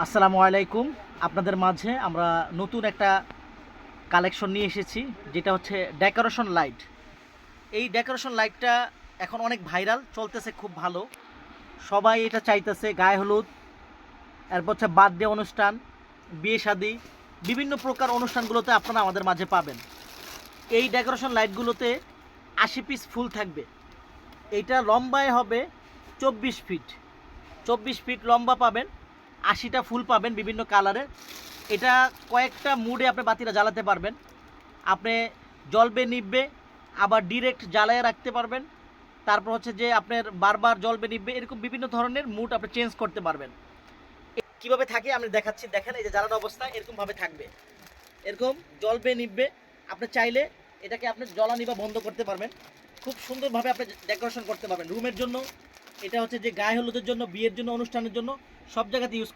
আসসালামু আলাইকুম। আপনাদের মাঝে আমরা নতুন একটা কালেকশন নিয়ে এসেছি, যেটা হচ্ছে ডেকোরেশন লাইট। এই ডেকোরেশন লাইটটা এখন অনেক ভাইরাল চলতেছে, খুব ভালো। সবাই এটা চাইতেছে। গায়ে হলুদ, এরপর হচ্ছে বার্থডে অনুষ্ঠান, বিয়ে শাদী, বিভিন্ন প্রকার অনুষ্ঠানগুলোতে আপনারা আমাদের মাঝে পাবেন। এই ডেকোরেশন লাইটগুলোতে 80 পিস ফুল থাকবে। এইটা লম্বায় হবে 24 ফিট। 24 ফিট লম্বা পাবেন, 80টা ফুল পাবেন বিভিন্ন কালারের। এটা কয়েকটা মুডে আপনি বাতিটা জ্বালাতে পারবেন। আপনি জ্বলবে নিভবে, আবার ডিরেক্ট জ্বালায় রাখতে পারবেন। তারপর হচ্ছে যে আপনার বারবার জ্বলবে নিভবে, এরকম বিভিন্ন ধরনের মুড আপনি চেঞ্জ করতে পারবেন। কিভাবে থাকে আমি দেখাচ্ছি। দেখেন, এই যে জ্বালানো অবস্থায় এরকমভাবে থাকবে, এরকম জ্বলবে নিভবে। আপনি চাইলে এটাকে আপনি জ্বলানি বা বন্ধ করতে পারবেন। খুব সুন্দরভাবে আপনি ডেকোরেশন করতে পারবেন রুমের জন্য। এটা হচ্ছে যে গায়ে হলুদের জন্য, বিয়ের জন্য, অনুষ্ঠানের জন্য, সব জায়গাতে ইউজ